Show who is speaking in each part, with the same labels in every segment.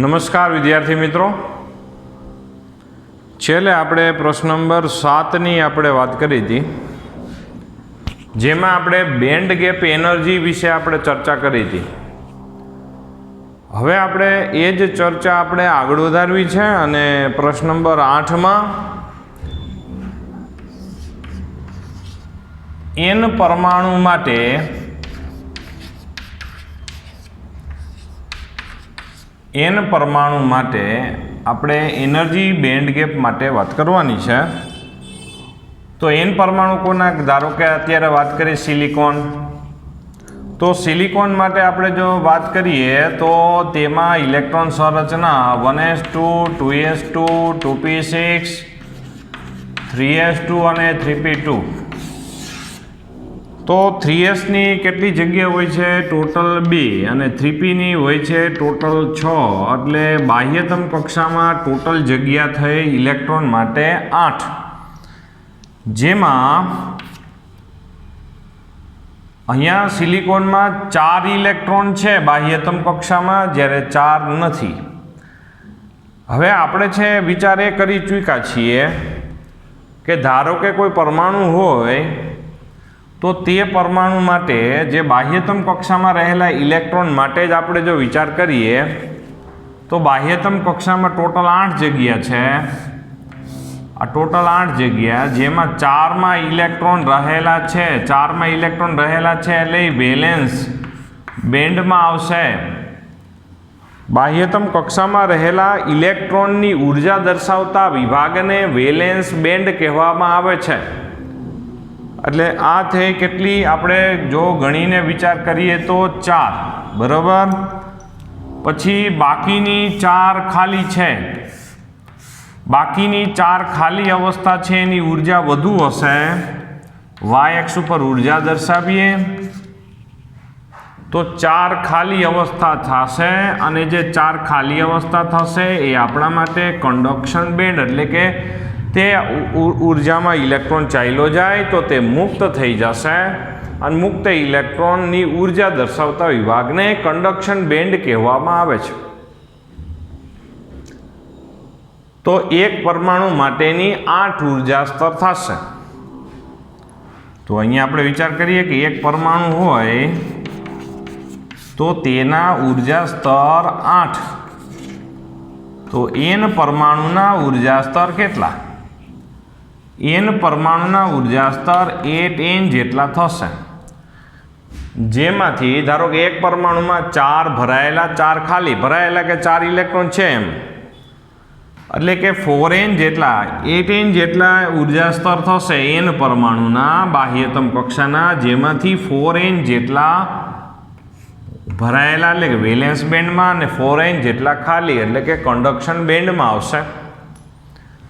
Speaker 1: નમસ્કાર વિદ્યાર્થી મિત્રો, છેલ્લે આપણે પ્રશ્ન નંબર 7ની આપણે વાત કરી હતી, જેમાં આપણે બેન્ડ ગેપ એનર્જી વિશે આપણે ચર્ચા કરી હતી. હવે આપણે એ જ ચર્ચા આપણે આગળ વધારવી છે અને પ્રશ્ન નંબર 8માં n પરમાણુ માટે આપણે એનર્જી બેન્ડ ગેપ માટે વાત કરવાની છે. તો n પરમાણુ કોના, ધારો કે અત્યારે વાત કરીએ સિલિકોન, તો સિલિકોન માટે આપણે જો વાત કરીએ તો તેમાં ઇલેક્ટ્રોન સંરચના 1s2, 2s2, 2p6, 3s2 અને 3p2. તો 3sની કેટલી જગ્યા હોય છે? ટોટલ 2 અને 3pની હોય છે ટોટલ 6. એટલે બાહ્યતમ કક્ષામાં ટોટલ જગ્યા થઈ ઇલેક્ટ્રોન માટે 8, જેમાં અહીંયા સિલિકોનમાં 4 ઇલેક્ટ્રોન છે બાહ્યતમ કક્ષામાં, જ્યારે 4 નથી. હવે આપણે છે વિચાર એ કરી ચૂક્યા છીએ કે ધારો કે કોઈ પરમાણુ હોય તો તે પરમાણુ માટે જે બાહ્યતમ કક્ષામાં રહેલા ઇલેક્ટ્રોન માટે જ આપણે જો વિચાર કરીએ તો બાહ્યતમ કક્ષામાં ટોટલ 8 જગ્યા છે. આ ટોટલ 8 જગ્યા, જેમાં 4માં ઇલેક્ટ્રોન રહેલા છે. 4માં ઇલેક્ટ્રોન રહેલા છે એટલે વેલેન્સ બેન્ડમાં આવશે. બાહ્યતમ કક્ષામાં રહેલા ઇલેક્ટ્રોનની ઉર્જા દર્શાવતા વિભાગને વેલેન્સ બેન્ડ કહેવામાં આવે છે. એટલે આ થઈ કેટલી, આપણે જો ગણીને વિચાર કરીએ તો 4, બરાબર. પછી બાકીની 4 ખાલી છે. બાકીની 4 ખાલી અવસ્થા છે, એની ઉર્જા વધુ હશે. y-અક્ષ ઉપર ઉર્જા દર્શાવીએ તો 4 ખાલી અવસ્થા થશે, અને જે 4 ખાલી અવસ્થા થશે એ આપણા માટે કન્ડક્શન બેન્ડ, એટલે કે તે ઉર્જામાં ઇલેક્ટ્રોન ચાલ્યો જાય તો તે મુક્ત થઈ જશે, અને મુક્ત ઇલેક્ટ્રોનની ઉર્જા દર્શાવતા વિભાગને કન્ડક્શન બેન્ડ કહેવામાં આવે છે. તો એક પરમાણુ માટેની 8 ઉર્જા સ્તર થશે. તો અહીંયા આપણે વિચાર કરીએ કે એક પરમાણુ હોય તો તેના ઉર્જા સ્તર 8. તો n પરમાણુના ઉર્જા સ્તર કેટલા? n પરમાણુના ઉર્જા સ્તર 8n જેટલા થશે, જેમાંથી ધારો કે એક પરમાણુમાં 4 ભરાયેલા, 4 ખાલી, ભરાયેલા કે 4 ઇલેક્ટ્રોન છે એમ, એટલે કે 4n જેટલા, 8n જેટલા ઉર્જા સ્તર થશે n પરમાણુના બાહ્યતમ કક્ષાના, જેમાંથી 4n જેટલા ભરાયેલા એટલે કે વેલેન્સ બેન્ડમાં અને 4n જેટલા ખાલી એટલે કે કન્ડક્શન બેન્ડમાં આવશે.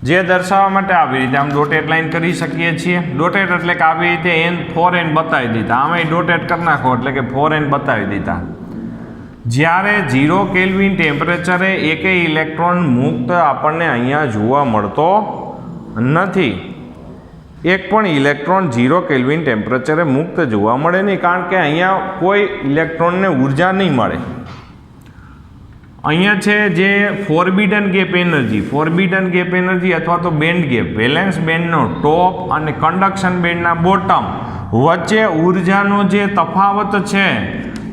Speaker 1: જે દર્શાવવા માટે આવી રીતે આમ ડોટેડ લાઈન કરી શકીએ છીએ. ડોટેડ એટલે કે આવી રીતે 4n બતાવી દીધા, આમાં ડોટેડ કરી નાખો એટલે કે 4n બતાવી દીધા. જ્યારે 0 કેલ્વિન ટેમ્પરેચરે એકેય ઇલેક્ટ્રોન મુક્ત આપણને અહીંયા જોવા મળતો નથી. એક પણ ઇલેક્ટ્રોન 0 કેલ્વિન ટેમ્પરેચરે મુક્ત જોવા મળે નહીં, કારણ કે અહીંયા કોઈ ઇલેક્ટ્રોનને ઉર્જા નહીં મળે. અહીંયા છે જે ફોરબિડન ગેપ એનર્જી અથવા તો બેન્ડ ગેપ, વેલેન્સ બેન્ડનો ટોપ અને કન્ડક્શન બેન્ડના બોટમ વચ્ચે ઉર્જાનો જે તફાવત છે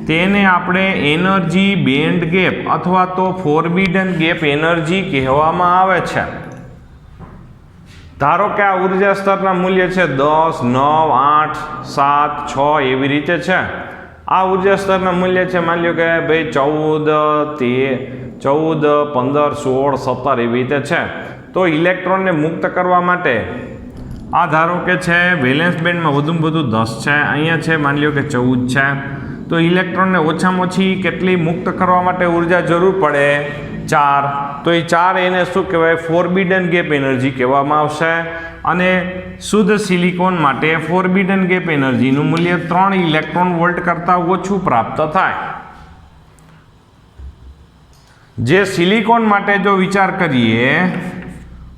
Speaker 1: તેને આપણે એનર્જી બેન્ડ ગેપ અથવા તો ફોરબિડન ગેપ એનર્જી કહેવામાં આવે છે. ધારો કે આ ઉર્જા સ્તરના મૂલ્ય છે 10, 9, 8, 7, 6 એવી રીતે છે. આ ઉર્જા સ્તરના મૂલ્ય છે, માની લો કે ભાઈ 14, 15, 16, 17 એવી રીતે છે. તો ઇલેક્ટ્રોનને મુક્ત કરવા માટે આ ધારો કે છે વેલેન્સ બેન્ડમાં વધુમાં વધુ 10 છે, અહીંયા છે માની લો કે 14 છે. તો ઇલેક્ટ્રોનને ઓછામાં ઓછી કેટલી મુક્ત કરવા માટે ઉર્જા જરૂર પડે? 4. તો એ 4 એને શું કહેવાય? ફોરબિડન ગેપ એનર્જી કહેવામાં આવશે. અને શુદ્ધ સિલિકોન માટે ફોરબિડન ગેપ એનર્જીનું મૂલ્ય 3 ઇલેક્ટ્રોન વોલ્ટ કરતાં ઓછું પ્રાપ્ત થાય. જે સિલિકોન માટે જો વિચાર કરીએ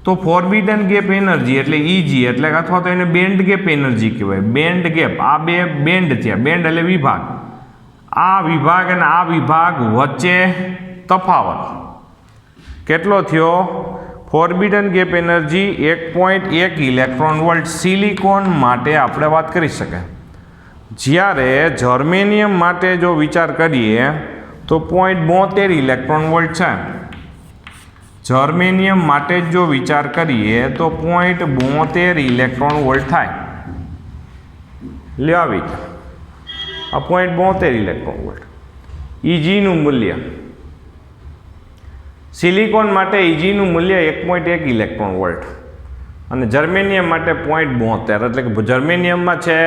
Speaker 1: તો ફોરબિડન ગેપ એનર્જી એટલે EG એટલે અથવા તો એને બેન્ડ ગેપ એનર્જી કહેવાય. બેન્ડ ગેપ, આ બે બેન્ડ થયા, બેન્ડ એટલે વિભાગ. આ વિભાગ અને આ વિભાગ વચ્ચે તફાવત, કેટલો થયો? Forbidden gap energy 1.1 electron volt silicon માટે આપણે વાત કરી શકીએ. જ્યારે જર્મેનિયમ માટે જો વિચાર કરીએ તો 0.72 ઇલેક્ટ્રોન વોલ્ટ છે. જર્મેનિયમ માટે જો વિચાર કરીએ તો 0.72 ઇલેક્ટ્રોન વોલ્ટ થાય. લ્યો આવી આ 0.72 ઇલેક્ટ્રોન વોલ્ટ. ઈજીનું મૂલ્ય સિલિકોન માટે ઈજીનું મૂલ્ય 1.1 ઇલેક્ટ્રોન વોલ્ટ અને જર્મેનિયમ માટે 0.72. એટલે કે જર્મેનિયમમાં છે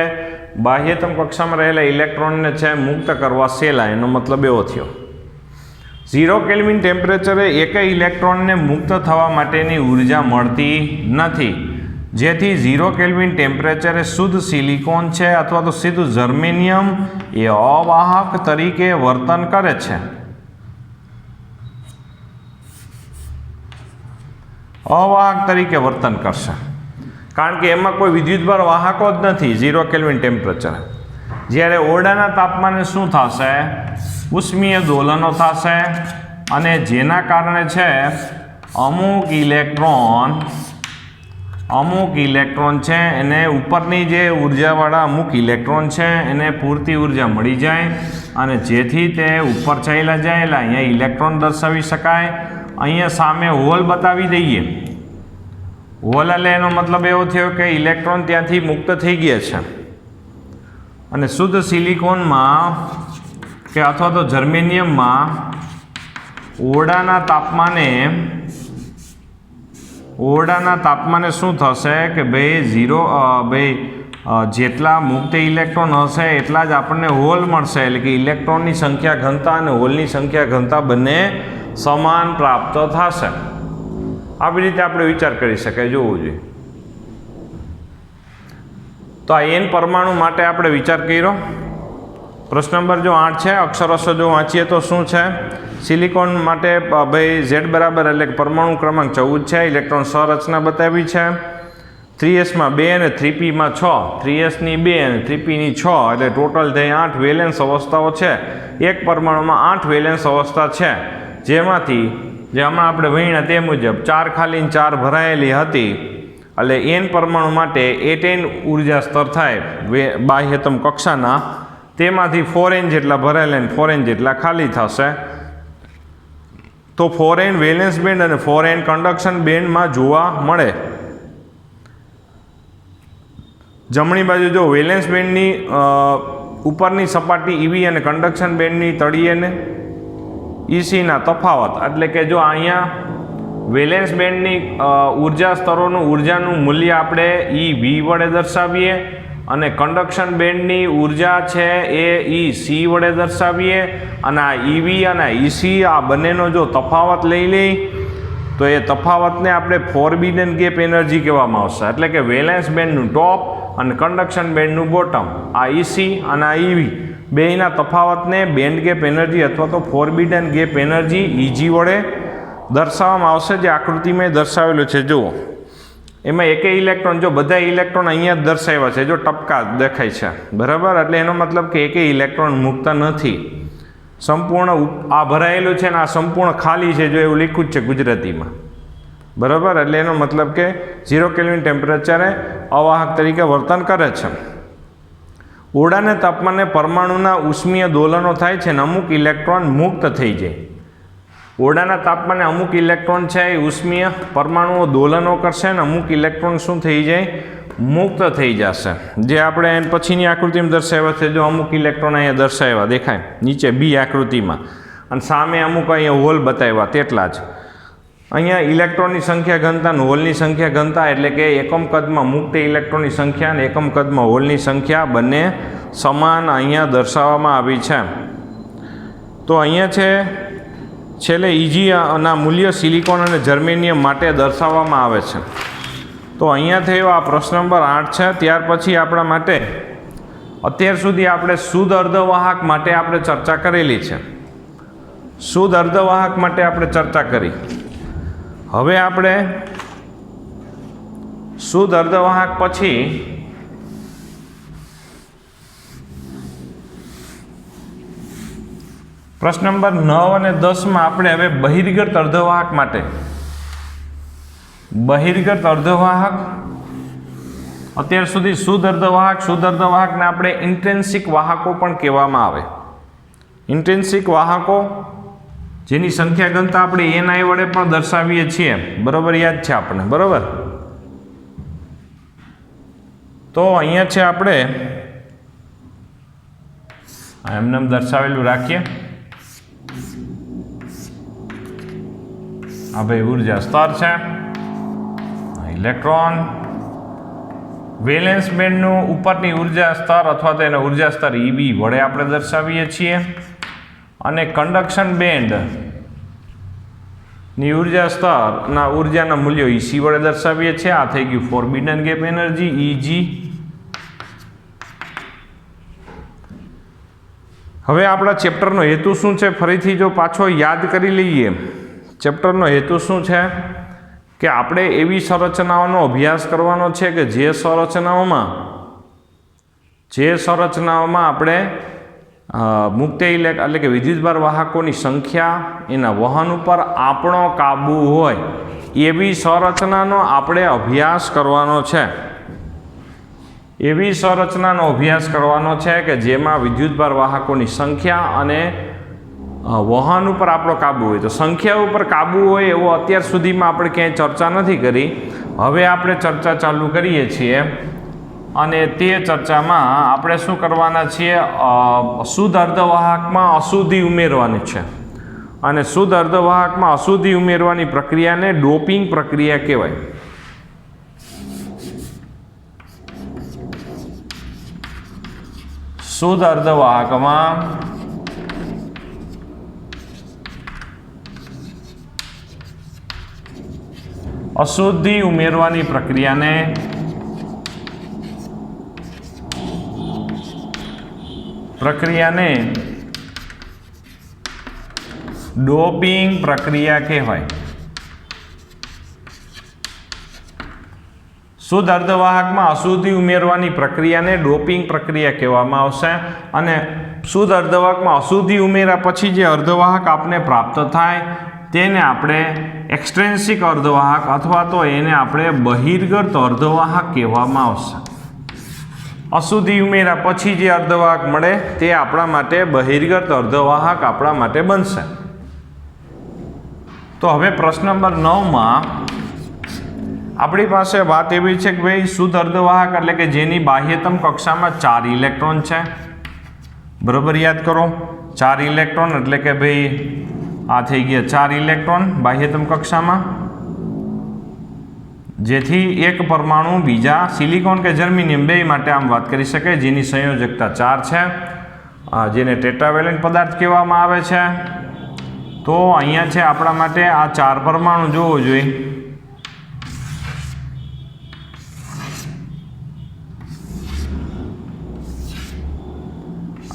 Speaker 1: બાહ્યતમ કક્ષામાં રહેલા ઇલેક્ટ્રોનને છે મુક્ત કરવા સહેલા. એનો મતલબ એવો થયો 0 કેલ્વિન ટેમ્પરેચરે એક ઇલેક્ટ્રોનને મુક્ત થવા માટેની ઉર્જા મળતી નથી. જેથી 0 કેલ્વિન ટેમ્પરેચરે શુદ્ધ સિલિકોન છે અથવા તો સીધું જર્મેનિયમ એ અવાહક તરીકે વર્તન કરે છે. અવાહક તરીકે વર્તન કરશે કારણ કે એમાં કોઈ વિદ્યુતભાર વાહકો જ નથી 0 કેલ્વિન ટેમ્પરેચરે. જ્યારે ઓરડાના તાપમાને શું થશે? ઉષ્મીય દોલનો થશે અને જેના કારણે છે અમુક ઇલેક્ટ્રોન છે એને ઉપરની જે ઉર્જાવાળા અમુક ઇલેક્ટ્રોન છે એને પૂરતી ઉર્જા મળી જાય અને જેથી તે ઉપર ચાલ્યા જાય. એટલે અહીંયા ઇલેક્ટ્રોન દર્શાવી શકાય. અહીંયા સામે હોલ બતાવી દઈએ. હોલ એટલે એનો મતલબ એવો થયો કે ઇલેક્ટ્રોન ત્યાંથી મુક્ત થઈ ગયા છે અને શુદ્ધ સિલિકોનમાં કે અથવા તો જર્મેનિયમમાં ઓરડાના તાપમાને શું થશે કે ભાઈ જેટલા મુક્ત ઇલેક્ટ્રોન હશે એટલા જ આપણને હોલ મળશે. એટલે કે ઇલેક્ટ્રોનની સંખ્યા ઘનતા અને હોલની સંખ્યા ઘનતા બંને સમાન પ્રાપ્ત થશે. આવી રીતે આપણે વિચાર કરી શકાય, જોવું જોઈએ. તો આ એન પરમાણુ માટે આપણે વિચાર કર્યો. પ્રશ્ન નંબર જો 8 છે. અક્ષરશો જો વાંચીએ તો શું છે? સિલિકોન માટે ભાઈ Z બરાબર એટલે પરમાણુ ક્રમાંક 14 છે. ઇલેક્ટ્રોન સંરચના બતાવી છે. 3s માં 2 અને 3p માં 6. 3s ની 2 અને 3p ની 6 એટલે ટોટલ થઈ 8 વેલેન્સ અવસ્થાઓ છે. એક પરમાણુમાં 8 વેલેન્સ અવસ્થા છે. જેમાંથી જે હમણાં આપણે ભણ્યા તે મુજબ 4 ખાલી 4 ભરાયેલી હતી. એટલે n પરમાણુ માટે 8n ઉર્જા સ્તર થાય બાહ્યતમ કક્ષાના. તેમાંથી 4n જેટલા ભરાયેલા અને 4n જેટલા ખાલી થશે. તો 4n વેલેન્સ બેન્ડ અને 4n કન્ડક્શન બેન્ડમાં જોવા મળે. જમણી બાજુ જો વેલેન્સ બેન્ડની ઉપરની સપાટી EV અને કન્ડક્શન બેન્ડની તળિયેને ECના તફાવત. એટલે કે જો અહીંયા વેલેન્સ બેન્ડની ઉર્જાનું મૂલ્ય આપણે EV વડે દર્શાવીએ અને કન્ડક્શન બેન્ડની ઉર્જા છે એ EC વડે દર્શાવીએ અને આ EV અને EC આ બંનેનો જો તફાવત લઈ લઈ તો એ તફાવતને આપણે ફોરબિડન ગેપ એનર્જી કહેવામાં આવશે. એટલે કે વેલેન્સ બેન્ડનું ટોપ અને કન્ડક્શન બેન્ડનું બોટમ, આ EC અને આ EV બેયના તફાવતને બેન્ડ ગેપ એનર્જી અથવા તો ફોરબિડન ગેપ એનર્જી EG વડે દર્શાવવામાં આવશે. જે આકૃતિમાં દર્શાવેલું છે જુઓ. એમાં એકે ઇલેક્ટ્રોન જો બધા ઇલેક્ટ્રોન અહીંયા જ દર્શાવ્યા છે જો ટપકા દેખાય છે બરાબર. એટલે એનો મતલબ કે એકે ઇલેક્ટ્રોન મુક્ત નથી. સંપૂર્ણ આ ભરાયેલું છે ને આ સંપૂર્ણ ખાલી છે જો એવું લખ્યું જ છે ગુજરાતીમાં બરાબર. એટલે એનો મતલબ કે 0 કેલ્વિન ટેમ્પરેચરે અવાહક તરીકે વર્તન કરે છે. ઓરડાના તાપમાને પરમાણુના ઉષ્મીય દોલનો થાય છે અને અમુક ઇલેક્ટ્રોન મુક્ત થઈ જાય. ઓરડાના તાપમાને અમુક ઇલેક્ટ્રોન છે એ ઉષ્મીય પરમાણુઓ દોલનો કરશે અને અમુક ઇલેક્ટ્રોન શું થઈ જાય? મુક્ત થઈ જશે. જે આપણે પછીની આકૃતિમાં દર્શાવ્યા છે. જો અમુક ઇલેક્ટ્રોન અહીંયા દર્શાવ્યા દેખાય નીચે B આકૃતિમાં અને સામે અમુક અહીંયા હોલ બતાવ્યા તેટલા જ. અહીંયા ઇલેક્ટ્રોનની સંખ્યા ઘનતા અને હોલની સંખ્યા ઘનતા એટલે કે એકમ કદમાં મુક્ત ઇલેક્ટ્રોનની સંખ્યા અને એકમ કદમાં હોલની સંખ્યા બંને સમાન અહીંયા દર્શાવવામાં આવી છે. તો અહીંયા છે છેલ્લે EG ના મૂલ્ય સિલિકોન અને જર્મેનિયમ માટે દર્શાવવામાં આવે છે. તો અહીંયા થયો આ પ્રશ્ન નંબર 8 છે. ત્યાર પછી આપણા માટે અત્યાર સુધી આપણે શુદ્ધ અર્ધવાહક માટે આપણે ચર્ચા કરેલી છે. શુદ્ધ અર્ધવાહક માટે આપણે ચર્ચા કરી. હવે આપણે શુદ્ધ અર્ધવાહક પછી પ્રશ્ન નંબર 9 અને 10 માં આપણે હવે બહિર્ગત અર્ધવાહક માટે બહિર્ગત અર્ધવાહક અત્યાર સુધી શુદ્ધ અર્ધવાહકને આપણે ઇન્ટ્રિન્સિક વાહકો પણ કહેવામાં આવે. ઇન્ટ્રિન્સિક વાહકો જેની સંખ્યા ઘનતા આપણે ni વડે પણ દર્શાવીએ છીએ, બરોબર, યાદ છે આપણને, બરોબર. તો અહીંયા છે આપણે એમને દર્શાવેલું રાખીએ. આ ભાઈ ઉર્જા સ્તર છે, ઇલેક્ટ્રોન, વેલેન્સ બેન્ડનું ઉપરની ઉર્જા સ્તર અથવા તો એનો ઉર્જા સ્તર EB વડે આપણે દર્શાવીએ છીએ, અને કન્ડક્શન બેન્ડ ની ઉર્જા સ્તરના ઉર્જાના મૂલ્યો EC વડે દર્શાવીએ છીએ. આ થઈ ગયું ફોરબિડન ગેપ એનર્જી EG. હવે આપણા ચેપ્ટરનો હેતુ શું છે, ફરીથી જો પાછો યાદ કરી લઈએ. ચેપ્ટરનો હેતુ શું છે કે આપણે એવી સંરચનાઓનો અભ્યાસ કરવાનો છે કે જે સંરચનાઓમાં આપણે મુક્ત એટલે કે વિદ્યુતભાર વાહકોની સંખ્યા, એના વહન ઉપર આપણો કાબુ હોય એવી સંરચનાનો આપણે અભ્યાસ કરવાનો છે. એવી સંરચનાનો અભ્યાસ કરવાનો છે કે જેમાં વિદ્યુતભાર વાહકોની સંખ્યા અને વહન ઉપર આપણો કાબુ હોય. તો સંખ્યા ઉપર કાબુ હોય એવો અત્યાર સુધીમાં આપણે ક્યાંય ચર્ચા નથી કરી. હવે આપણે ચર્ચા ચાલુ કરીએ છીએ, અને તે ચર્ચામાં આપણે શું કરવાના છીએ, શુદ્ધ અર્ધવાહકમાં અશુદ્ધિ ઉમેરવાની છે. અને શુદ્ધ અર્ધવાહકમાં અશુદ્ધિ ઉમેરવાની પ્રક્રિયાને ડોપિંગ પ્રક્રિયા કહેવાય. શુદ્ધ અર્ધવાહકમાં અશુદ્ધિ ઉમેરવાની પ્રક્રિયાને ડોપિંગ પ્રક્રિયા કહેવાય. શુદ્ધ અર્ધવાહકમાં અશુદ્ધિ ઉમેરવાની પ્રક્રિયાને ડોપિંગ પ્રક્રિયા કહેવામાં આવશે. અને શુદ્ધ અર્ધવાહકમાં અશુદ્ધિ ઉમેર્યા પછી જે અર્ધવાહક આપને પ્રાપ્ત થાય તેને આપણે એક્સટ્રેન્સિક અર્ધવાહક અથવા તો એને આપણે બહિર્ગત અર્ધવાહક કહેવામાં આવશે. અશુદ્ધિ ઉમેર્યા પછી જે અર્ધવાહક મળે તે આપણા માટે બહિર્ગત અર્ધવાહક આપણા માટે બનશે. તો હવે પ્રશ્ન નંબર 9માં આપણી પાસે વાત એવી છે કે ભાઈ શુદ્ધ અર્ધવાહક એટલે કે જેની બાહ્યતમ કક્ષામાં 4 ઇલેક્ટ્રોન છે, બરોબર, યાદ કરો. 4 ઇલેક્ટ્રોન એટલે કે ભાઈ આ થઈ ગયા 4 ઇલેક્ટ્રોન બાહ્યતમ કક્ષામાં, જેથી એક પરમાણુ બીજા સિલિકોન કે જર્મેનિયમ બે માટે આમ વાત કરી શકાય, જેની સંયોજકતા 4 છે, જેને ટેટ્રાવેલેન્ટ પદાર્થ કહેવામાં આવે છે. તો અહીંયા છે આપણા માટે આ 4 પરમાણુ જોવો જોઈએ.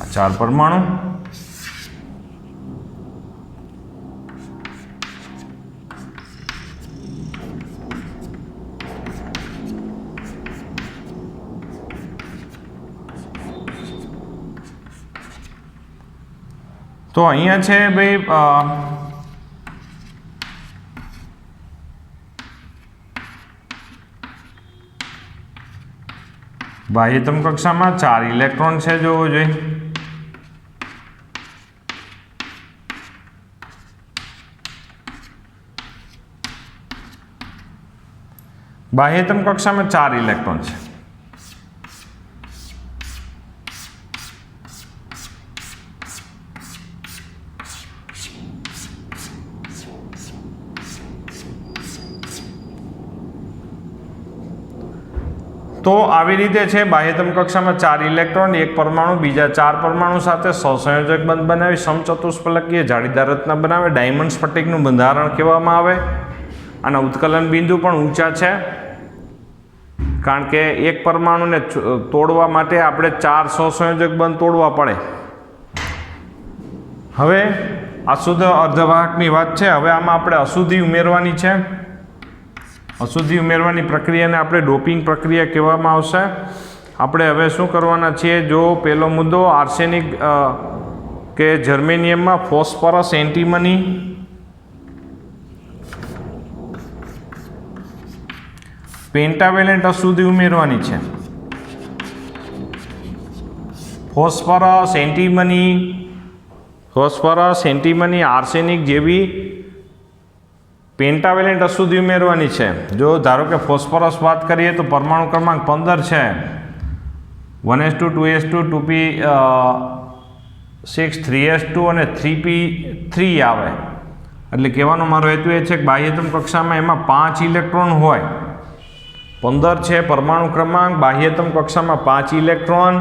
Speaker 1: આ 4 પરમાણુ તો અહીંયા છે ભાઈ બાહ્યતમ કક્ષામાં 4 ઇલેક્ટ્રોન છે, જોવો જોઈએ. બાહ્યતમ કક્ષામાં 4 ઇલેક્ટ્રોન છે. તો આવી રીતે છે બાહ્યતમ કક્ષામાં 4 ઇલેક્ટ્રોન, એક પરમાણુ બીજા 4 પરમાણુ સાથે સહસંયોજક બંધ બનાવી સમચતુષ્ફલકીય જાળીદાર રચના બનાવે. ડાયમંડ સ્ફટિકનું બંધારણ કહેવામાં આવે. આના ઉત્કલન બિંદુ પણ ઊંચા છે, કારણ કે એક પરમાણુને તોડવા માટે આપણે 4 સહસંયોજક બંધ તોડવા પડે. હવે આ શુદ્ધ અર્ધવાહકની વાત છે. હવે આમાં આપણે અશુદ્ધિ ઉમેરવાની છે. અશુદ્ધિ ઉમેરવાની પ્રક્રિયાને આપણે ડોપિંગ પ્રક્રિયા કહેવામાં આવશે. આપણે હવે શું કરવાના છીએ, જો પહેલો મુદ્દો આર્સેનિક કે જર્મેનિયમમાં ફોસ્ફરસ એન્ટીમની પેન્ટાવેલેન્ટ અશુદ્ધિ ઉમેરવાની છે. ફોસ્ફરસ એન્ટીમની આર્સેનિક જેવી પેન્ટાવેલેન્ટ અશુદ્ધિ ઉમેરવાની છે. જો ધારો કે ફોસ્ફરસ વાત કરીએ તો પરમાણુ ક્રમાંક 15 છે, 1s2 2s2 2p6 3s2 અને 3p3 આવે. એટલે કહેવાનો મારો હેતુ એ છે કે બાહ્યતમ કક્ષામાં એમાં 5 ઇલેક્ટ્રોન હોય. 15 છે પરમાણુ ક્રમાંક, બાહ્યતમ કક્ષામાં 5 ઇલેક્ટ્રોન,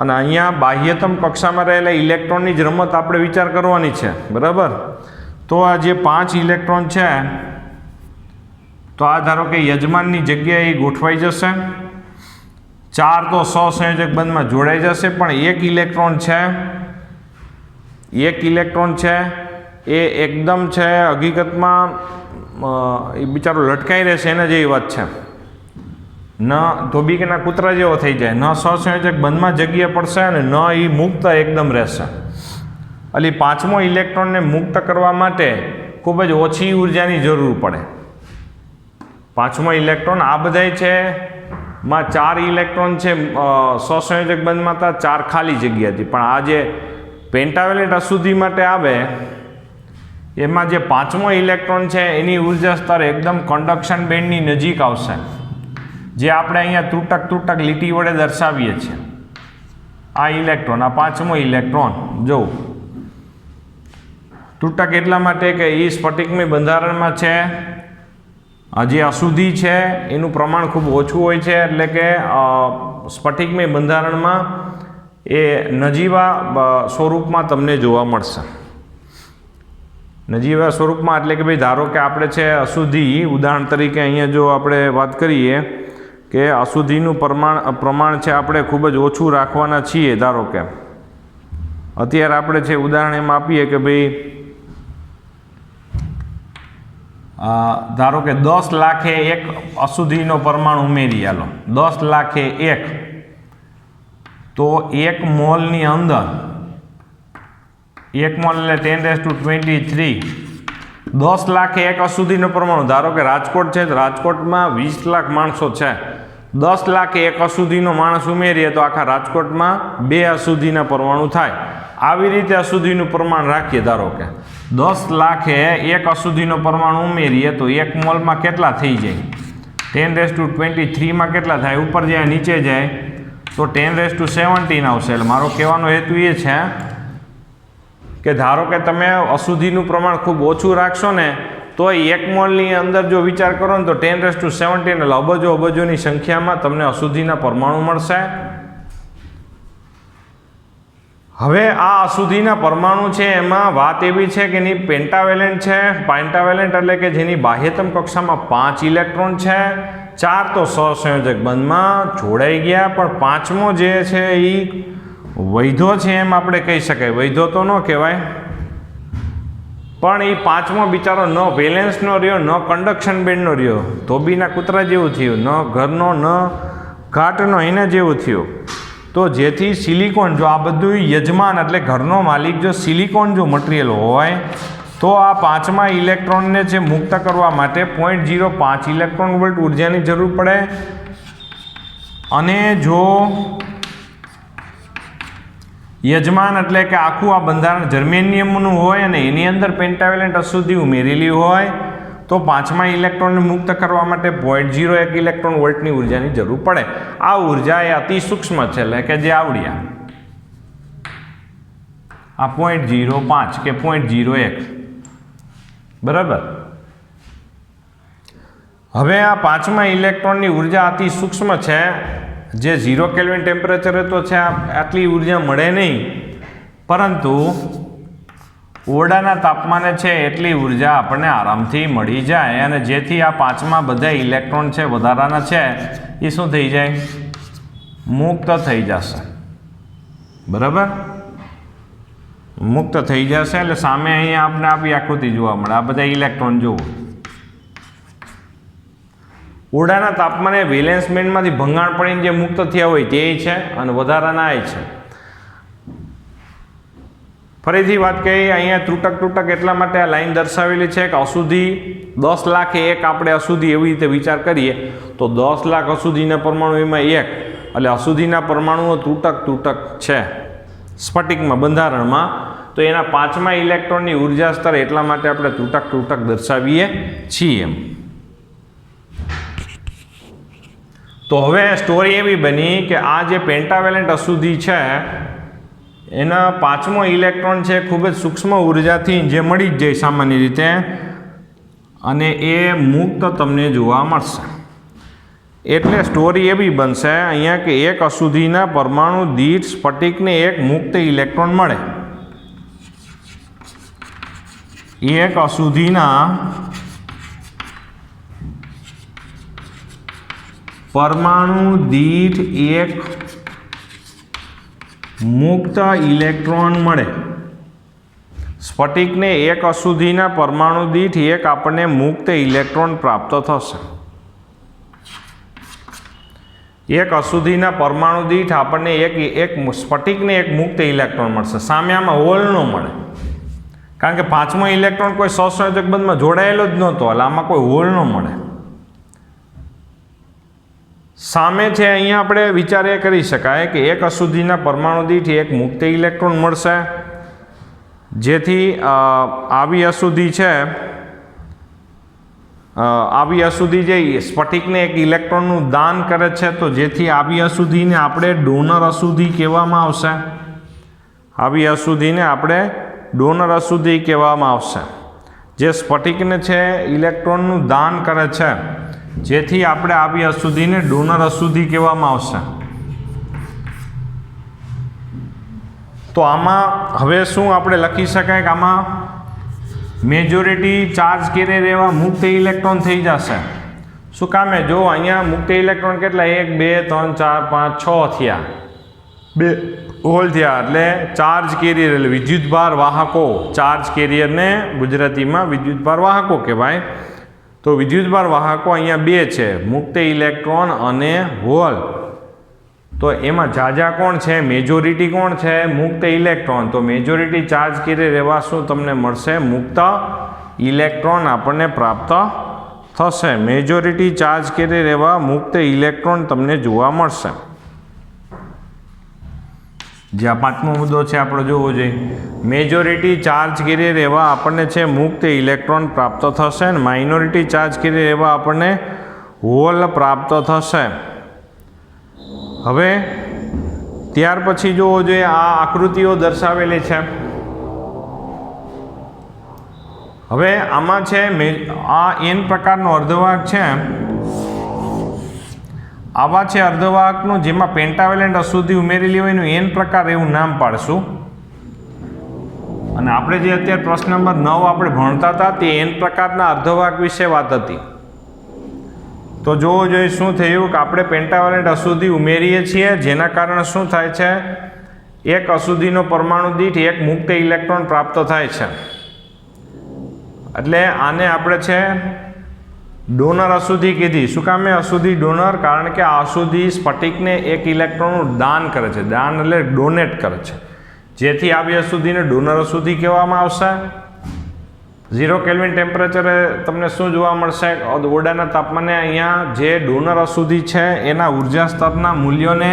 Speaker 1: અને અહીંયા બાહ્યતમ કક્ષામાં રહેલા ઇલેક્ટ્રોનની જ રમત આપણે વિચાર કરવાની છે. બરાબર. તો આ જે 5 ઇલેક્ટ્રોન છે, તો આ ધારો કે યજમાનની જગ્યાએ ગોઠવાઈ જશે. 4 તો સહસંયોજક બંધમાં જોડાઈ જશે, પણ એક ઇલેક્ટ્રોન છે એ એકદમ છે હકીકતમાં એ બિચારો લટકાઈ રહેશે એના જેવી વાત છે. ન ધોબીના કૂતરા જેવો થઈ જાય, ન સહસંયોજક બંધમાં જગ્યા પડશે અને ન એ મુક્ત એકદમ રહેશે. એટલે 5મો ઇલેક્ટ્રોનને મુક્ત કરવા માટે ખૂબ જ ઓછી ઉર્જાની જરૂર પડે. 5મો ઇલેક્ટ્રોન આ બધાય છે માં 4 ઇલેક્ટ્રોન છે સહસંયોજક બંધમાં હતા, 4 ખાલી જગ્યા હતી. પણ આ જે પેન્ટાવેલેન્ટ અશુદ્ધિ માટે આવે એમાં જે 5મો ઇલેક્ટ્રોન છે એની ઉર્જા સ્તર એકદમ કન્ડક્શન બેન્ડની નજીક આવશે, જે આપણે અહીંયા તૂટક લીટી વડે દર્શાવીએ છીએ. આ ઇલેક્ટ્રોન, આ 5મો ઇલેક્ટ્રોન જો તૂટક એટલા માટે કે એ સ્ફટિકમય બંધારણમાં છે. જે અશુદ્ધિ છે એનું પ્રમાણ ખૂબ ઓછું હોય છે, એટલે કે સ્ફટિકમય બંધારણમાં એ નજીવા સ્વરૂપમાં તમને જોવા મળશે. નજીવા સ્વરૂપમાં એટલે કે ભાઈ ધારો કે આપણે છે અશુદ્ધિ, ઉદાહરણ તરીકે અહીંયા જો આપણે વાત કરીએ કે અશુદ્ધિનું પ્રમાણ છે આપણે ખૂબ જ ઓછું રાખવાના છીએ. ધારો કે અત્યારે આપણે છે ઉદાહરણ એમ આપીએ કે ભાઈ ધારો કે 10 લાખે 1 અશુદ્ધિનો પરમાણુ ઉમેરી, હાલો 10 લાખે 1, તો 1 મોલની અંદર 1 મોલ એટલે 10⁻23, 10 લાખે 1 અશુદ્ધિનો પરમાણુ. ધારો કે રાજકોટ છે, રાજકોટમાં 20 લાખ માણસો છે, 10 લાખે 1 અશુદ્ધિનો માણસ ઉમેરીએ તો આખા રાજકોટમાં 2 અશુદ્ધિના પરમાણુ થાય. આવી રીતે અશુદ્ધિનું પ્રમાણ રાખીએ. ધારો કે 10 લાખે 1 અશુદ્ધિનો પરમાણુ ઉમેરીએ તો 1 મોલમાં કેટલા થઈ જાય? 10⁻23માં કેટલા થાય? ઉપર જાય નીચે જાય તો 10⁻17 આવશે. એટલે મારો કહેવાનો હેતુ એ છે કે ધારો કે તમે અશુદ્ધિનું પ્રમાણ ખૂબ ઓછું રાખશો ને તો 1 મોલની અંદર જો વિચાર કરો ને તો 10⁻17 એટલે અબજોની સંખ્યામાં તમને અશુદ્ધિના પરમાણુ મળશે. હવે આ અશુદ્ધિના પરમાણુ છે એમાં વાત એવી છે કે એની પેન્ટાવેલેન્ટ છે. પેન્ટાવેલેન્ટ એટલે કે જેની બાહ્યતમ કક્ષામાં 5 ઇલેક્ટ્રોન છે, 4 તો સહસંયોજક બંધમાં જોડાઈ ગયા, પણ 5મો જે છે એ વૈધો છે એમ આપણે કહી શકાય. વૈધો તો ન કહેવાય, પણ એ 5મો બિચારો ન વેલેન્સનો રહ્યો, ન કન્ડક્શન બેન્ડનો રહ્યો, ધોબીના કૂતરા જેવું થયું, ન ઘરનો ન ઘાટનો એના જેવું થયું. તો જેથી સિલિકોન, જો આ બધું યજમાન એટલે ઘરનો માલિક જો સિલિકોન જો મટીરિયલ હોય તો આ 5મા ઇલેક્ટ્રોનને જે મુક્ત કરવા માટે 0.05 ઇલેક્ટ્રોન વોલ્ટ ઉર્જાની જરૂર પડે. અને જો યજમાન એટલે કે આખું આ બંધારણ જર્મેનિયમનું હોય અને એની અંદર પેન્ટાવેલેન્ટ અશુદ્ધિ ઉમેરેલી હોય તો 5મા ઇલેક્ટ્રોનને મુક્ત કરવા માટે 0.01 ઇલેક્ટ્રોન વોલ્ટની ઉર્જાની જરૂર પડે. આ ઉર્જા એ અતિ સૂક્ષ્મ છે, એટલે કે જે આવડ્યા આ 0.05 કે 0.01. બરાબર. હવે આ 5મા ઇલેક્ટ્રોનની ઉર્જા અતિ સૂક્ષ્મ છે, જે 0 કેલ્વિન ટેમ્પરેચરે તો છે આટલી ઉર્જા મળે નહીં, પરંતુ ઓરડાના તાપમાને છે એટલી ઉર્જા આપણને આરામથી મળી જાય. અને જેથી આ 5મા બધા ઇલેક્ટ્રોન છે વધારાના છે એ શું થઈ જાય? મુક્ત થઈ જશે. બરાબર, મુક્ત થઈ જશે. એટલે સામે અહીંયા આપણે આપી આકૃતિ જોવા મળે. આ બધા ઇલેક્ટ્રોન જુઓ, ઓરડાના તાપમાને વેલેન્સ બેન્ડમાંથી ભંગાણ પડીને જે મુક્ત થયા હોય તે છે, અને વધારાના એ છે. ફરીથી વાત કરીએ, અહીંયા ત્રુટક એટલા માટે આ લાઈન દર્શાવેલી છે કે અશુદ્ધિ 10 લાખ એ એક આપણે અશુદ્ધિ એવી રીતે વિચાર કરીએ તો 10 લાખ અશુદ્ધિના પરમાણુ એમાં એક, એટલે અશુદ્ધિના પરમાણુઓ ત્રુટક છે સ્ફટિકમાં બંધારણમાં, તો એના 5મા ઇલેક્ટ્રોનની ઉર્જા સ્તર એટલા માટે આપણે ત્રુટક દર્શાવીએ છીએ એમ. તો હવે સ્ટોરી એવી બની કે આ જે પેન્ટાવેલેન્ટ અશુદ્ધિ છે એના 5મો ઇલેક્ટ્રોન છે ખૂબ જ સૂક્ષ્મ ઉર્જાથી જે મળી જ જાય સામાન્ય રીતે, અને એ મુક્ત તમને જોવા મળશે. એટલે સ્ટોરી એવી બનશે અહીંયા કે એક અશુદ્ધિના પરમાણુ દીઠ સ્ફટિકને એક મુક્ત ઇલેક્ટ્રોન મળે. એક અશુદ્ધિના પરમાણુ દીઠ એક મુક્ત ઇલેક્ટ્રોન મળે. સ્ફટિકને એક અશુદ્ધિના પરમાણુ દીઠ એક આપણને મુક્ત ઇલેક્ટ્રોન પ્રાપ્ત થશે. એક અશુદ્ધિના પરમાણુ દીઠ આપણને એક સ્ફટિકને એક મુક્ત ઇલેક્ટ્રોન મળશે. સામે આમાં હોલ ન મળે, કારણ કે 5મો ઇલેક્ટ્રોન કોઈ સહસંયોજક બંધમાં જોડાયેલો જ નહોતો, એટલે આમાં કોઈ હોલ ન મળે. સામે છે અહીંયા આપણે વિચાર એ કરી શકાય કે એક અશુદ્ધિના પરમાણુ દીઠ એક મુક્ત ઇલેક્ટ્રોન મળશે, જેથી આવી અશુદ્ધિ છે, આવી અશુદ્ધિ જે સ્ફટિકને એક ઇલેક્ટ્રોનનું દાન કરે છે, તો જેથી આવી અશુદ્ધિને આપણે ડોનર અશુદ્ધિ કહેવામાં આવશે. આવી અશુદ્ધિને આપણે ડોનર અશુદ્ધિ કહેવામાં આવશે, જે સ્ફટિકને છે ઇલેક્ટ્રોનનું દાન કરે છે, જેથી આપણે આવી અશુદ્ધિને ડોનર અશુદ્ધિ કહેવામાં આવશે. તો આમાં હવે શું આપણે લખી શકાય કે આમાં મેજોરિટી ચાર્જ કેરિયર એવા મુક્ત ઇલેક્ટ્રોન થઈ જશે. શું કામે? જો અહીંયા મુક્ત ઇલેક્ટ્રોન કેટલા 1 2 3 4 5 6 થયા, 2 હોલ થયા, એટલે ચાર્જ કેરિયર એટલે વિદ્યુતભાર વાહકો. ચાર્જ કેરિયરને ગુજરાતીમાં વિદ્યુતભાર વાહકો કહેવાય. તો વિદ્યુતભાર વાહકો અહીંયા 2 છે, મુક્ત ઇલેક્ટ્રોન અને હોલ. તો એમાં જાજા કોણ છે? મેજોરિટી કોણ છે? મુક્ત ઇલેક્ટ્રોન. તો મેજોરિટી ચાર્જ કેરિયર એવા શું તમને મળશે? મુક્ત ઇલેક્ટ્રોન આપણને પ્રાપ્ત થશે. મેજોરિટી ચાર્જ કેરિયર એવા મુક્ત ઇલેક્ટ્રોન તમને જોવા મળશે. જે આ 5મો મુદ્દો છે આપણે જોવો જોઈએ. મેજોરિટી ચાર્જ કેરિયર એવા આપણને છે મુક્ત ઇલેક્ટ્રોન પ્રાપ્ત થશે, અને માઇનોરિટી ચાર્જ કેરિયર એવા આપણને હોલ પ્રાપ્ત થશે. હવે ત્યાર પછી જોવો જોઈએ, આ આકૃતિઓ દર્શાવેલી છે. હવે આમાં છે આ N પ્રકારનો અર્ધવાહક છે. આવા છે અર્ધવાહકનું જેમાં પેન્ટાવેલેન્ટ અશુદ્ધિ ઉમેરેલી હોય એનું N પ્રકાર એવું નામ પાડશું. અને આપણે જે અત્યારે પ્રશ્ન નંબર 9 આપણે ભણતા હતા તે N પ્રકારના અર્ધવાહક વિશે વાત હતી. તો જોવો જોઈએ શું થયું કે આપણે પેન્ટાવેલેન્ટ અશુદ્ધિ ઉમેરીએ છીએ, જેના કારણે શું થાય છે? એક અશુદ્ધિનો પરમાણુ દીઠ એક મુક્ત ઇલેક્ટ્રોન પ્રાપ્ત થાય છે. એટલે આને આપણે છે ડોનર અશુદ્ધિ કીધી. શું કામે અશુદ્ધિ ડોનર? કારણ કે આ અશુદ્ધિ સ્ફટિકને એક ઇલેક્ટ્રોનનું દાન કરે છે. દાન એટલે ડોનેટ કરે છે, જેથી આવી અશુદ્ધિને ડોનર અશુદ્ધિ કહેવામાં આવશે. 0 કેલ્વિન ટેમ્પરેચરે તમને શું જોવા મળશે? ઓરડાના તાપમાને અહીંયા જે ડોનર અશુદ્ધિ છે એના ઉર્જા સ્તરના મૂલ્યોને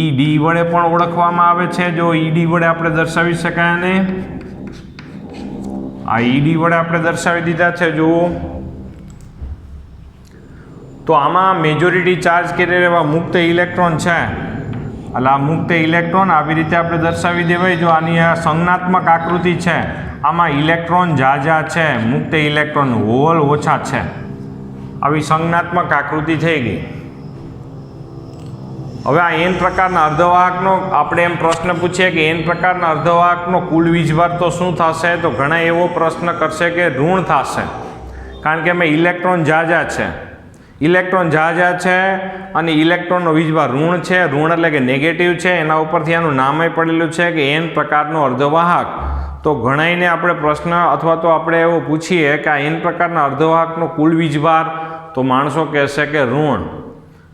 Speaker 1: ED વડે પણ ઓળખવામાં આવે છે. જો ED વડે આપણે દર્શાવી શકાય, અને આ ED વડે આપણે દર્શાવી દીધા છે. જુઓ તો આમાં મેજોરિટી ચાર્જ કેરિયર એવા મુક્ત ઇલેક્ટ્રોન છે, એટલે આ મુક્ત ઇલેક્ટ્રોન આવી રીતે આપણે દર્શાવી દેવાય. જો આની આ સંજ્ઞાત્મક આકૃતિ છે, આમાં ઇલેક્ટ્રોન ઝાઝા છે, મુક્ત ઇલેક્ટ્રોન હોલ ઓછા છે. આવી સંજ્ઞાત્મક આકૃતિ થઈ ગઈ. હવે આ N પ્રકારના અર્ધવાહકનો આપણે એમ પ્રશ્ન પૂછીએ કે N પ્રકારના અર્ધવાહકનો કુલ વીજભાર તો શું થશે? તો ઘણા એવો પ્રશ્ન કરશે કે ઋણ થશે, કારણ કે એમાં ઇલેક્ટ્રોન ઝાઝા છે. ઇલેક્ટ્રોન ઝાઝા છે અને ઇલેક્ટ્રોનનો વીજભાર ઋણ છે. ઋણ એટલે કે નેગેટિવ છે. એના ઉપરથી આનું નામે પડેલું છે કે N પ્રકારનો અર્ધવાહક. તો ઘણાઈને આપણે પ્રશ્ન અથવા તો આપણે એવો પૂછીએ કે આ N પ્રકારના અર્ધવાહકનો કુલ વીજભાર, તો માણસો કહેશે કે ઋણ.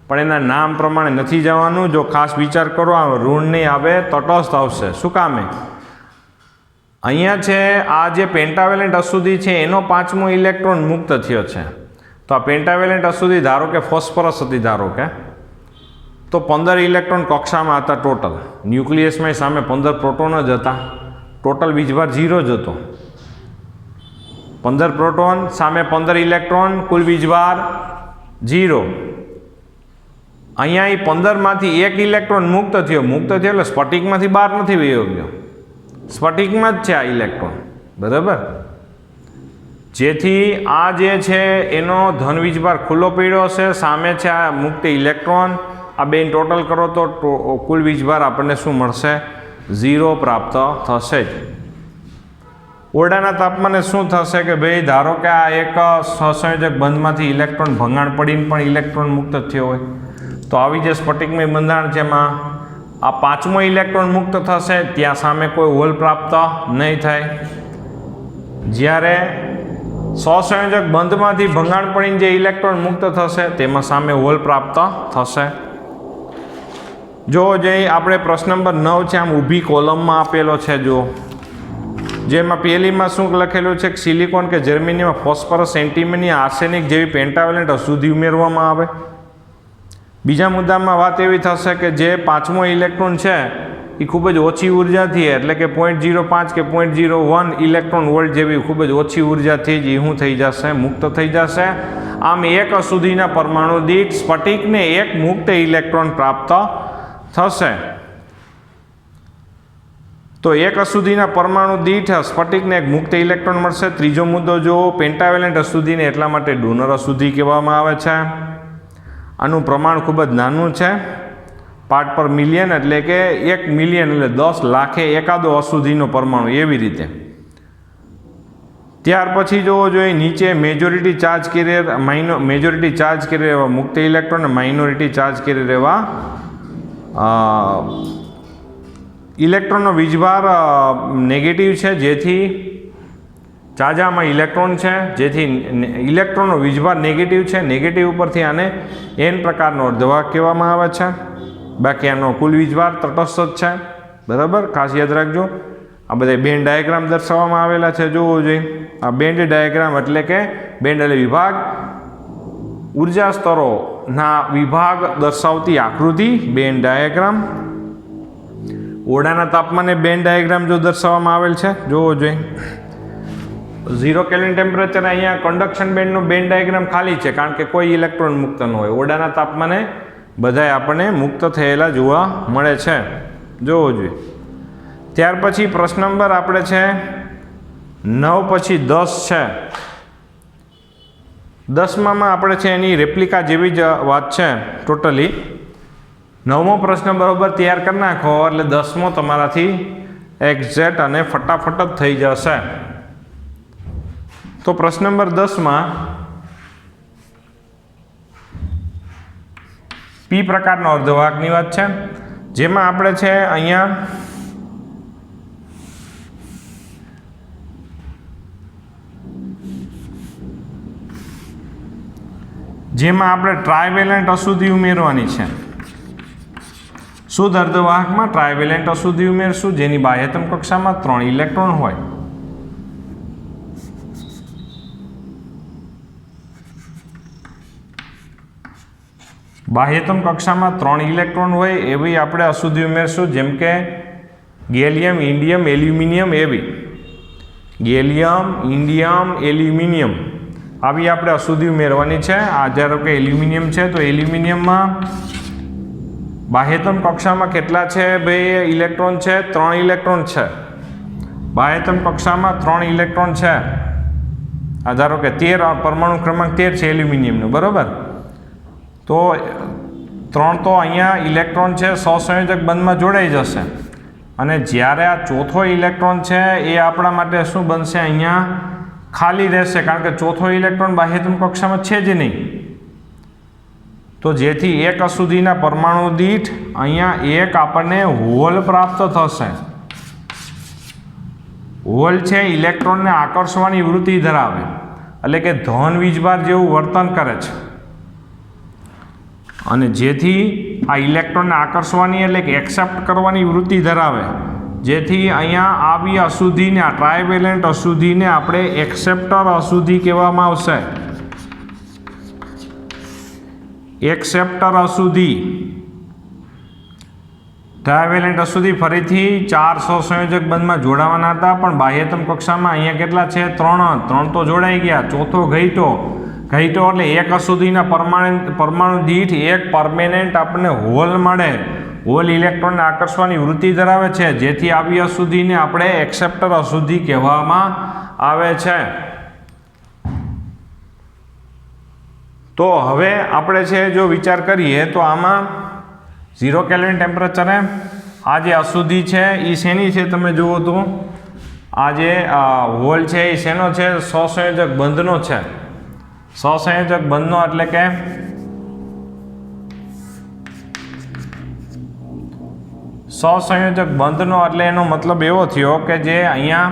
Speaker 1: પણ એના નામ પ્રમાણે નથી જવાનું. જો ખાસ વિચાર કરો, આ ઋણ નહીં આવે, તટસ્થ આવશે. શું કામે? અહીંયા છે આ જે પેન્ટાવેલેન્ટ અશુદ્ધિ છે એનો 5મો ઇલેક્ટ્રોન મુક્ત થયો છે. તો આ પેન્ટાવેલેન્ટ અશુદ્ધિ ધારો કે ફોસ્ફરસ હતી, ધારો કે તો 15 ઇલેક્ટ્રોન કક્ષામાં હતા ટોટલ. ન્યુક્લિયસમાં સામે 15 પ્રોટોન જ હતા. ટોટલ વીજભાર 0 જ હતો. 15 પ્રોટોન સામે 15 ઇલેક્ટ્રોન, કુલ વીજભાર 0. અહીંયા એ 15માંથી 1 ઇલેક્ટ્રોન મુક્ત થયો. મુક્ત થયો એટલે સ્ફટિકમાંથી બહાર નથી વયો ગયો, સ્ફટિકમાં જ છે આ ઇલેક્ટ્રોન, બરાબર. જેથી આ જે છે એનો ધન વીજભાર ખુલ્લો પડ્યો છે, સામે છે આ મુક્ત ઇલેક્ટ્રોન. આ બેન ટોટલ કરો તો કુલ વીજભાર આપણને શું મળશે? 0 પ્રાપ્ત થશે જ. ઓરડાના તાપમાને શું થશે કે ભાઈ ધારો કે આ એક સહસંયોજક બંધમાંથી ઇલેક્ટ્રોન ભંગાણ પડીને પણ ઇલેક્ટ્રોન મુક્ત થયો હોય, તો આવી જે સ્ફટિકમય બંધારણ છે એમાં આ 5મો ઇલેક્ટ્રોન મુક્ત થશે, ત્યાં સામે કોઈ હોલ પ્રાપ્ત નહીં થાય. જ્યારે સહસંયોજક બંધમાંથી ભંગાણ પડીને જે ઇલેક્ટ્રોન મુક્ત થશે તેમાં સામે હોલ પ્રાપ્ત થશે. જો જે આપણે પ્રશ્ન નંબર 9 છે આમ ઊભી કોલમમાં આપેલો છે, જો જેમાં પહેલીમાં શું લખેલું છે કે સિલિકોન કે જર્મેનિયમ, ફોસ્ફરસ, એન્ટિમની, આર્સેનિક જેવી પેન્ટાવેલેન્ટ અશુદ્ધિ ઉમેરવામાં આવે. બીજા મુદ્દામાં વાત એવી થશે કે જે 5મો ઇલેક્ટ્રોન છે એ ખૂબ જ ઓછી ઉર્જાથી, એટલે કે 0.05 કે 0.01 ઇલેક્ટ્રોન વોલ્ટ જેવી ખૂબ જ ઓછી ઉર્જાથી જ શું થઈ જશે? મુક્ત થઈ જશે. આમ એક અશુદ્ધિના પરમાણુ દીઠ સ્ફટિકને એક મુક્ત ઇલેક્ટ્રોન પ્રાપ્ત થશે. તો એક અશુદ્ધિના પરમાણુ દીઠ સ્ફટિકને એક મુક્ત ઇલેક્ટ્રોન મળશે. ત્રીજો મુદ્દો જો પેન્ટાવેલેન્ટ અશુદ્ધિને એટલા માટે ડોનર અશુદ્ધિ કહેવામાં આવે છે. આનું પ્રમાણ ખૂબ જ નાનું છે, પાર્ટ પર મિલિયન, એટલે કે 1 મિલિયન એટલે 10 લાખે એકાદો અશુદ્ધિનો પરમાણુ, એવી રીતે. ત્યાર પછી જોવો જોઈએ નીચે majority charge carrier, majority charge carrier એવા મુક્ત ઇલેક્ટ્રોન અને માઇનોરિટી ચાર્જ કેરિયર એવા ઇલેક્ટ્રોનનો વીજભાર નેગેટિવ છે, જેથી ચાજામાં ઇલેક્ટ્રોન છે, જેથી ઇલેક્ટ્રોનનો વીજભાર નેગેટિવ છે. નેગેટિવ ઉપરથી આને N પ્રકારનો અર્ધવાહક કહેવામાં આવે છે. બાકી આનો કુલ વીજભાર તટસ્થ જ છે, બરાબર. ખાસ યાદ રાખજો. આ બધા બેન્ડ ડાયાગ્રામ દર્શાવવામાં આવેલા છે, જોવો જોઈએ. આ બેન્ડ ડાયાગ્રામ એટલે કે બેન્ડ એટલે વિભાગ, ઉર્જા સ્તરોના વિભાગ દર્શાવતી આકૃતિ, બેન્ડ ડાયાગ્રામ. ઓરડાના તાપમાને બેન્ડ ડાયાગ્રામ જો દર્શાવવામાં આવેલ છે, જોવો જોઈએ. 0 કેલ્વિન ટેમ્પરેચર અહીંયા કન્ડક્શન બેન્ડનો બેન્ડ ડાયાગ્રામ ખાલી છે, કારણ કે કોઈ ઇલેક્ટ્રોન મુક્ત ન હોય. ઓરડાના તાપમાને બધાય આપણને મુક્ત થયેલા જોવા મળે છે, જોવો જોઈએ. ત્યાર પછી પ્રશ્ન નંબર આપણે છે 9 પછી 10 છે. 10માં આપણે છે એની રેપ્લિકા જેવી જ વાત છે ટોટલી. 9મો પ્રશ્ન બરોબર તૈયાર કરી નાખો એટલે 10મો તમારાથી એક્ઝેક્ટ અને ફટાફટ જ થઈ જશે. તો પ્રશ્ન નંબર 10માં પી પ્રકારનો અર્ધવાહકની વાત છે, જેમાં આપણે છે અહીંયા ટ્રાયવેલેન્ટ અશુદ્ધિ ઉમેરવાની છે. શુદ્ધ અર્ધવાહકમાં ટ્રાયવેલેન્ટ અશુદ્ધિ ઉમેરશું, જેની બાહ્યતમ કક્ષામાં 3 ઇલેક્ટ્રોન હોય. બાહ્યતમ કક્ષામાં 3 ઇલેક્ટ્રોન હોય એવી આપણે અશુદ્ધિ ઉમેરશું, જેમ કે ગેલિયમ, ઇન્ડિયમ, એલ્યુમિનિયમ એવી. ગેલિયમ, ઇન્ડિયમ, એલ્યુમિનિયમ આવી આપણે અશુદ્ધિ ઉમેરવાની છે. આ ધારો કે એલ્યુમિનિયમ છે, તો એલ્યુમિનિયમમાં બાહ્યતમ કક્ષામાં કેટલા છે ભાઈ? ઇલેક્ટ્રોન છે 3 ઇલેક્ટ્રોન છે. બાહ્યતમ કક્ષામાં 3 ઇલેક્ટ્રોન છે. આ ધારો કે 13 પરમાણુ ક્રમાંક 13 છે એલ્યુમિનિયમનું, બરાબર. તો 3 તો અહીંયા ઇલેક્ટ્રોન છે સહસંયોજક બંધમાં જોડાઈ જશે, અને જ્યારે આ ચોથો ઇલેક્ટ્રોન છે એ આપણા માટે શું બનશે? અહીંયા ખાલી રહેશે, કારણ કે ચોથો ઇલેક્ટ્રોન બાહ્યતમ કક્ષામાં છે જ નહીં. તો જેથી એક અશુદ્ધિના પરમાણુ દીઠ અહીંયા એક આપણને હોલ પ્રાપ્ત થશે. હોલ છે ઇલેક્ટ્રોનને આકર્ષવાની વૃત્તિ ધરાવે, એટલે કે ધન વીજભાર જેવું વર્તન કરે છે, અને જેથી આ ઇલેક્ટ્રોનને આકર્ષવાની એટલે કે એક્સેપ્ટ કરવાની વૃત્તિ ધરાવે, જેથી અહીંયા આવી અશુદ્ધિને, આ ટ્રાયવેલેન્ટ અશુદ્ધિને આપણે એક્સેપ્ટર અશુદ્ધિ કહેવામાં આવશે. એક્સેપ્ટર અશુદ્ધિ, ટ્રાયવેલેન્ટ અશુદ્ધિ ફરીથી 4 સહસંયોજક બંધમાં જોડાવાના હતા, પણ બાહ્યતમ કક્ષામાં અહીંયા કેટલા છે? 3 તો જોડાઈ ગયા. ચોથો ઘઈટો એટલે એક અશુદ્ધિના પરમાણુ દીઠ એક પરમેનન્ટ આપણને હોલ મળે. હોલ ઇલેક્ટ્રોનને આકર્ષવાની વૃત્તિ ધરાવે છે, જેથી આવી અશુદ્ધિને આપણે એક્સેપ્ટર અશુદ્ધિ કહેવામાં આવે છે. તો હવે આપણે છે જો વિચાર કરીએ તો આમાં 0 કેલ્વિન ટેમ્પરેચરે આ જે અશુદ્ધિ છે એ શેની છે? તમે જુઓ તો આ જે હોલ છે એ શેનો છે? સહસંયોજક બંધનો છે. સહસંયોજક બંધનો એટલે કે સહસંયોજક બંધનો એટલે એનો મતલબ એવો થયો કે જે અહીંયા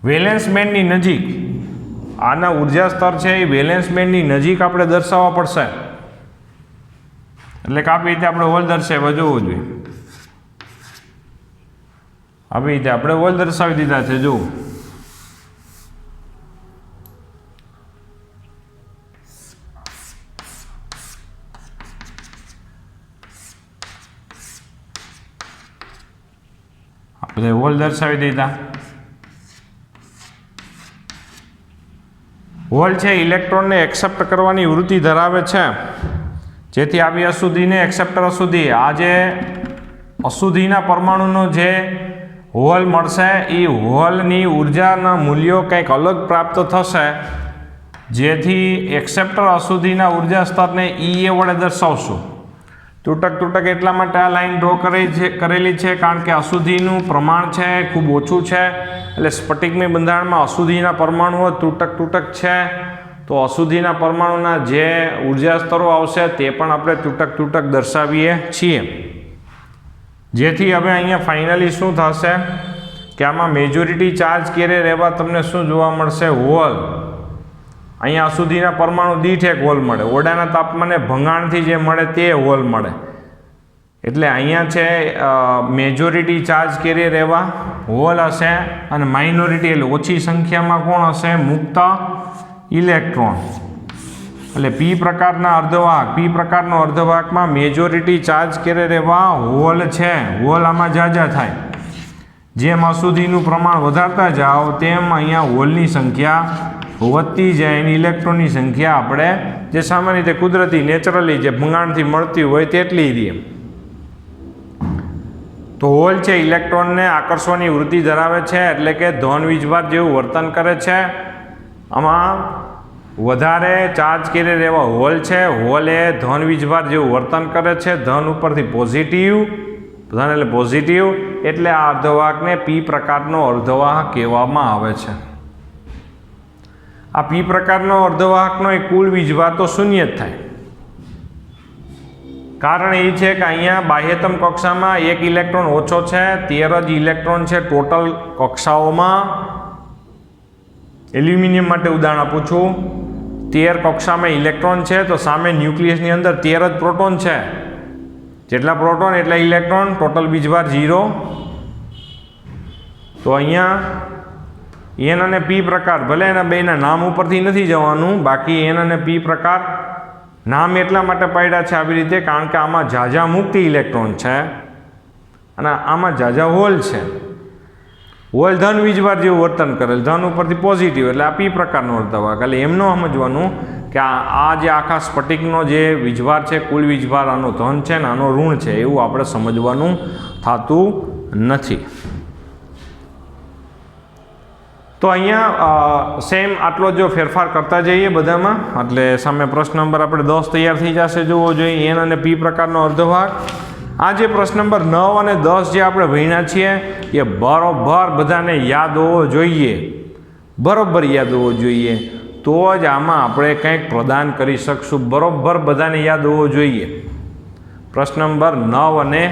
Speaker 1: વેલેન્સ બેન્ડની નજીક, આના ઉર્જા સ્તર છે એ વેલેન્સ બેન્ડની નજીક આપણે દર્શાવવા પડશે. એટલે કે આવી રીતે આપણે હોલ દર્શાવવા જોવું જોઈએ. આવી રીતે આપણે હોલ દર્શાવી દીધા છે. જુઓ, આપણે હોલ દર્શાવી દીધા. હોલ છે ઇલેક્ટ્રોનને એક્સેપ્ટ કરવાની વૃત્તિ ધરાવે છે, જેથી આવી અશુદ્ધિને એક્સેપ્ટર અશુદ્ધિ. આ જે અશુદ્ધિના પરમાણુનો જે હોલ મળશે એ હોલની ઉર્જાના મૂલ્યો કંઈક અલગ પ્રાપ્ત થશે, જેથી એક્સેપ્ટર અશુદ્ધિના ઉર્જા સ્તરને EA વડે દર્શાવશું. તૂટક એટલા માટે આ લાઈન ડ્રો કરેલી છે, કારણ કે અશુદ્ધિનું પ્રમાણ છે ખૂબ ઓછું છે. એટલે સ્ફટિકમય બંધારણમાં અશુદ્ધિના પરમાણુઓ તૂટક છે, તો અશુદ્ધિના પરમાણુના જે ઉર્જા સ્તરો આવશે તે પણ આપણે તૂટક દર્શાવીએ છીએ. જેથી હવે અહીંયા ફાઇનલી શું થશે કે આમાં મેજોરિટી ચાર્જ ક્યારે રહેવા તમને શું જોવા મળશે? હોલ. અહીંયા અશુદ્ધિના પરમાણુ દીઠ એક હોલ મળે. ઓરડાના તાપમાને ભંગાણથી જે મળે તે હોલ મળે. એટલે અહીંયા છે મેજોરિટી ચાર્જ ક્યારે રહેવા? હોલ હશે, અને માઇનોરિટી એટલે ઓછી સંખ્યામાં કોણ હશે? મુક્ત ઇલેક્ટ્રોન. એટલે પી પ્રકારના અર્ધવાહક, પી પ્રકારનો અર્ધવાહકમાં મેજોરિટી ચાર્જ ક્યારે રહેવા? હોલ છે. હોલ આમાં જાજા થાય. જેમ અશુદ્ધિનું પ્રમાણ વધારતા જાઓ તેમ અહીંયા હોલની સંખ્યા વધતી જાય, અને ઇલેક્ટ્રોનની સંખ્યા આપણે જે સામાન્ય રીતે કુદરતી નેચરલી જે ભંગાણથી મળતી હોય તેટલી રહે. તો હોલ છે ઇલેક્ટ્રોનને આકર્ષવાની વૃત્તિ ધરાવે છે, એટલે કે ધન વીજભાર જેવું વર્તન કરે છે. આમાં વધારે ચાર્જ ક્યારે રહેવા? હોલ છે. હોલ એ ધન વીજભાર જેવું વર્તન કરે છે. ધન ઉપરથી પોઝિટિવ, ધન એટલે પોઝિટિવ, એટલે આ અર્ધવાહકને પી પ્રકારનો અર્ધવાહક કહેવામાં આવે છે. આ પી પ્રકારનો અર્ધવાહકનો એ કુલ વીજભાર તો શૂન્ય જ થાય. કારણ એ છે કે અહીંયા બાહ્યતમ કક્ષામાં એક ઇલેક્ટ્રોન ઓછો છે, 13 જ ઇલેક્ટ્રોન છે ટોટલ કક્ષાઓમાં. એલ્યુમિનિયમ માટે ઉદાહરણ આપું છું. 13 કક્ષામાં ઇલેક્ટ્રોન છે, તો સામે ન્યુક્લિયસની અંદર 13 જ પ્રોટોન છે. જેટલા પ્રોટોન એટલા ઇલેક્ટ્રોન, ટોટલ વીજભાર 0. તો અહીંયા એન અને પી પ્રકાર, ભલે એના બેના નામ ઉપરથી નથી જવાનું, બાકી એન અને પી પ્રકાર નામ એટલા માટે પાડ્યા છે આવી રીતે, કારણ કે આમાં ઝાઝા મુક્ત ઇલેક્ટ્રોન છે અને આમાં ઝાઝા હોલ છે. હોલ ધન વીજભાર જેવું વર્તન કરેલ, ધન ઉપરથી પોઝિટિવ, એટલે આ પી પ્રકારનો અર્ધવાહક. એટલે એમનો સમજવાનું કે આ જે આખા સ્ફટિકનો જે વીજભાર છે, કુલ વીજભાર આનો ધન છે ને આનો ઋણ છે, એવું આપણે સમજવાનું થતું નથી. તો અહીંયા સેમ આટલો જો ફેરફાર કરતા જઈએ બધામાં, એટલે સામે પ્રશ્ન નંબર આપણે 10 તૈયાર થઈ જશે. જોવો જોઈએ એન અને પી પ્રકારનો અર્ધવાહક. આ જે પ્રશ્ન નંબર 9 અને 10 જે આપણે ભણ્યા છીએ એ બરોબર બધાને યાદ હોવો જોઈએ. બરોબર યાદ હોવો જોઈએ, તો જ આમાં આપણે કંઈક પ્રદાન કરી શકશું. બરોબર બધાને યાદ હોવો જોઈએ. પ્રશ્ન નંબર 9 અને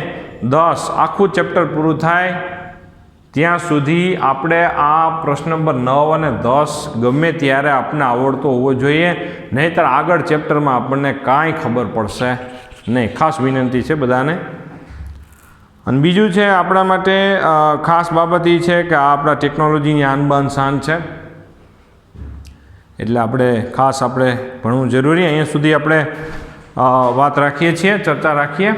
Speaker 1: 10 આખું ચેપ્ટર પૂરું થાય ત્યાં સુધી આપણે આ પ્રશ્ન નંબર 9 અને 10 ગમે ત્યારે આપણને આવડતો હોવો જોઈએ, નહીંતર આગળ ચેપ્ટરમાં આપણને કાંઈ ખબર પડશે નહીં. ખાસ વિનંતી છે બધાને. અને બીજું છે આપણા માટે ખાસ બાબત એ છે કે આ આપણા ટેકનોલોજીની આનબાન શાન છે, એટલે આપણે ખાસ ભણવું જરૂરી. અહીંયા સુધી આપણે વાત રાખીએ છીએ, ચર્ચા રાખીએ.